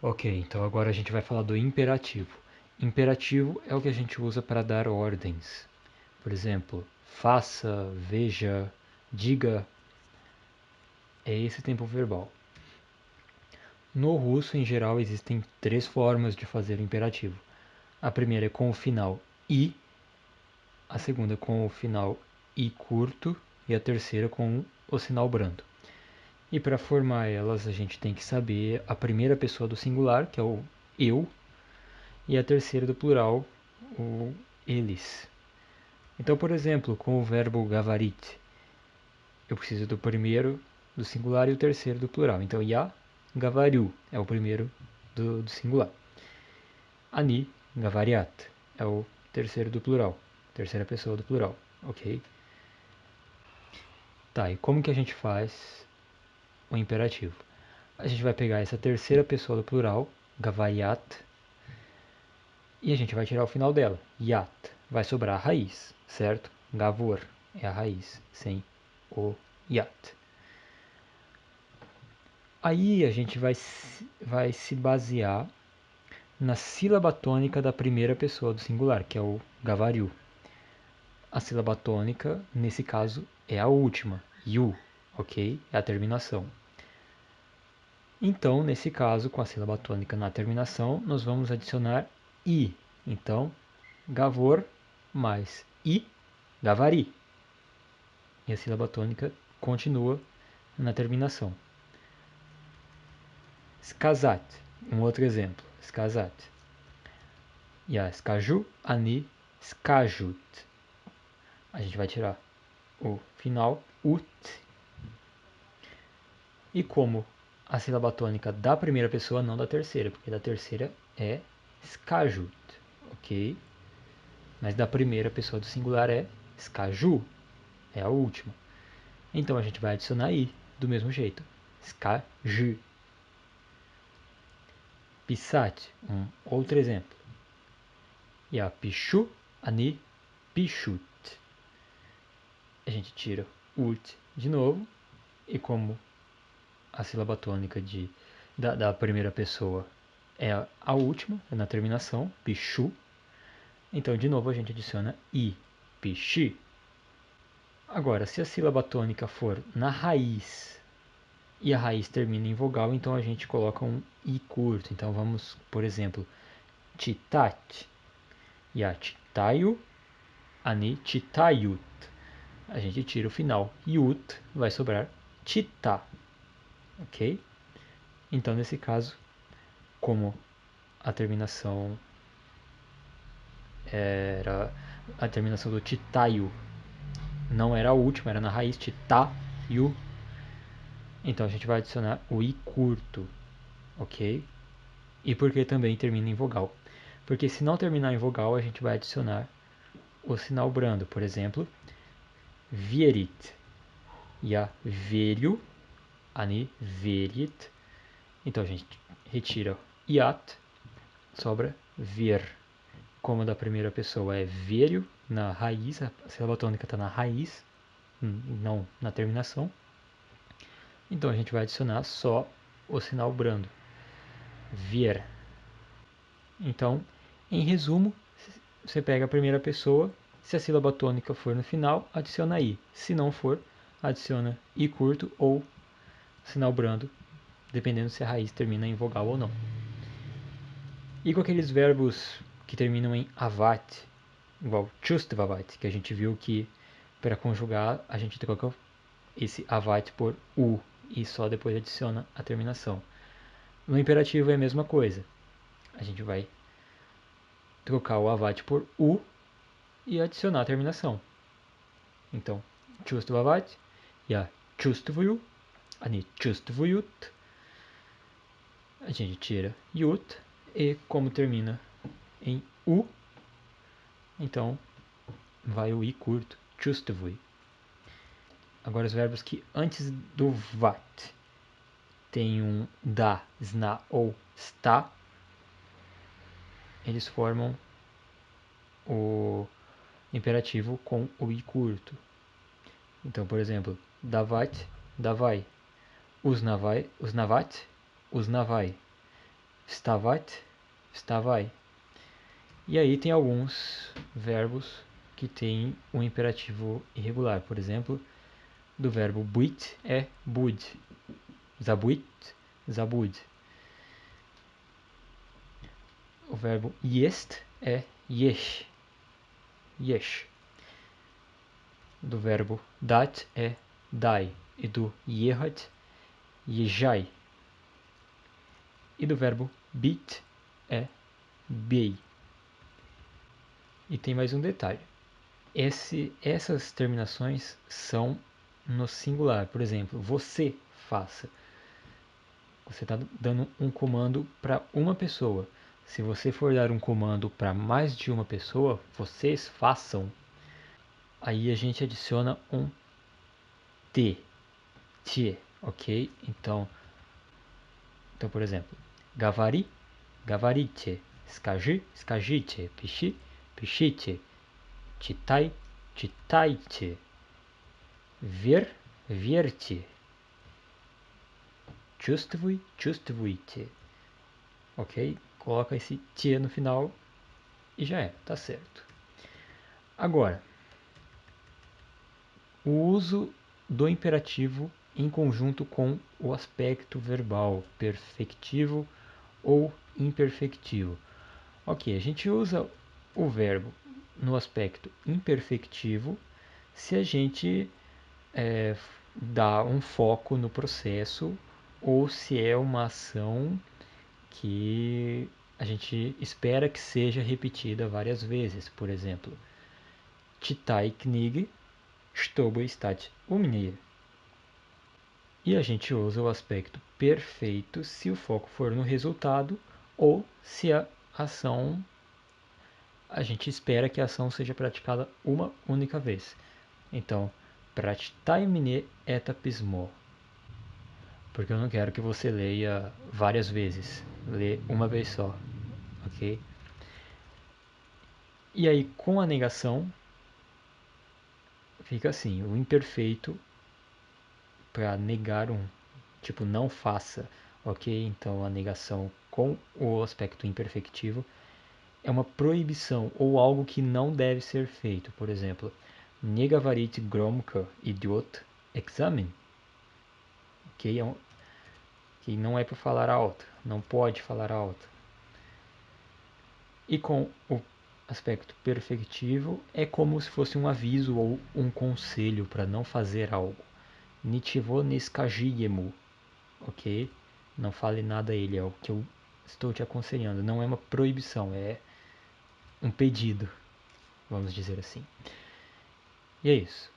Ok, então agora a gente vai falar do imperativo. Imperativo é o que a gente usa para dar ordens. Por exemplo, faça, veja, diga. É esse tempo verbal. No russo, em geral, existem três formas de fazer o imperativo. A primeira é com o final i, a segunda com o final i curto e a terceira com o sinal brando. E para formar elas, a gente tem que saber a primeira pessoa do singular, que é o eu, e a terceira do plural, o eles. Então, por exemplo, com o verbo gavarit, eu preciso do primeiro do singular e o terceiro do plural. Então, ya gavariu é o primeiro do singular. Ani gavariat é o terceiro do plural, terceira pessoa do plural, ok? Tá, e como que a gente faz o imperativo? A gente vai pegar essa terceira pessoa do plural, gavariat, e a gente vai tirar o final dela, yat. Vai sobrar a raiz, certo? Gavor é a raiz, sem o yat. Aí a gente vai se basear na sílaba tônica da primeira pessoa do singular, que é o gavariu. A sílaba tônica, nesse caso, é a última, yu, ok? É a terminação. Então, nesse caso, com a sílaba tônica na terminação, nós vamos adicionar i. Então, gavor mais i, gavari. E a sílaba tônica continua na terminação. Skazat, um outro exemplo. Skazat. Ya, skaju, ani, skajut. A gente vai tirar o final, ut. E como a sílaba tônica da primeira pessoa, não da terceira, porque da terceira é skajut, ok? Mas da primeira pessoa do singular é skaju, é a última. Então a gente vai adicionar i do mesmo jeito, skaju. Pisat, um outro exemplo. Ya, pichu, ani, pichut. A gente tira ut de novo, e como a sílaba tônica da primeira pessoa é a última, é na terminação, pichu. Então, de novo, a gente adiciona i, pichi. Agora, se a sílaba tônica for na raiz e a raiz termina em vogal, então a gente coloca um i curto. Então, vamos, por exemplo, titat, ya titayu, ani titayut. A gente tira o final yut, vai sobrar tita, ok? Então, nesse caso, como a terminação era a terminação do titayu não era a última, era na raiz titayu, então a gente vai adicionar o i curto, ok? E por que também termina em vogal? Porque se não terminar em vogal, a gente vai adicionar o sinal brando, por exemplo, vierit, ya verio, ani verit. Então a gente retira iat, sobra ver. Como a da primeira pessoa é verio, na raiz, a sílaba tônica está na raiz, não na terminação. Então a gente vai adicionar só o sinal brando, ver. Então, em resumo, você pega a primeira pessoa, se a sílaba tônica for no final, adiciona i. Se não for, adiciona i curto ou sinal brando, dependendo se a raiz termina em vogal ou não. E com aqueles verbos que terminam em avat, igual chustvavat, que a gente viu que para conjugar a gente troca esse avat por u e só depois adiciona a terminação. No imperativo é a mesma coisa. A gente vai trocar o avat por u e adicionar a terminação. Então, chustvavat, ya chustvuju, ani chustvujut. A gente tira yut e como termina em u, então vai o i curto, chustvui. Agora os verbos que antes do vat tem um da, sna ou sta, eles formam o imperativo com o i curto. Então, por exemplo, davat, davai, usnavat, usnavai. Vstavat, vstavai. E aí tem alguns verbos que têm um imperativo irregular. Por exemplo, do verbo buit é bud. Zabuit, zabud. O verbo jest é yesh. Yesh. Do verbo dat é dai. E do yehat, yejai. E do verbo bit é bei. E tem mais um detalhe. Essas terminações são no singular. Por exemplo, você faça. Você está dando um comando para uma pessoa. Se você for dar um comando para mais de uma pessoa, vocês façam. Aí a gente adiciona um T. T, ok? Então, por exemplo, gavari, gavarite, skaji, skajite, pishi, pishite, chitai, chitaite, ver, vierte, чувствуй, чувствуйте. Ok? Coloca esse T no final e já é, tá certo. Agora, o uso do imperativo em conjunto com o aspecto verbal perfectivo ou imperfectivo. Ok, a gente usa o verbo no aspecto imperfectivo se a gente dá um foco no processo ou se é uma ação que a gente espera que seja repetida várias vezes. Por exemplo, читай книги, чтобы стать умнее. E a gente usa o aspecto perfeito se o foco for no resultado ou se a ação, a gente espera que a ação seja praticada uma única vez. Então, прочитай мне это письмо. Porque eu não quero que você leia várias vezes. Lê uma vez só, ok? E aí, com a negação, fica assim, o imperfeito para negar tipo, não faça, ok? Então, a negação com o aspecto imperfectivo é uma proibição ou algo que não deve ser feito. Por exemplo, не говорите громко, идет экзамен. Ok? Que não é para falar alto, não pode falar alto. E com o aspecto perfectivo é como se fosse um aviso ou um conselho para não fazer algo. Ничего не скажи ему, ok? Não fale nada a ele, é o que eu estou te aconselhando. Não é uma proibição, é um pedido, vamos dizer assim. E é isso.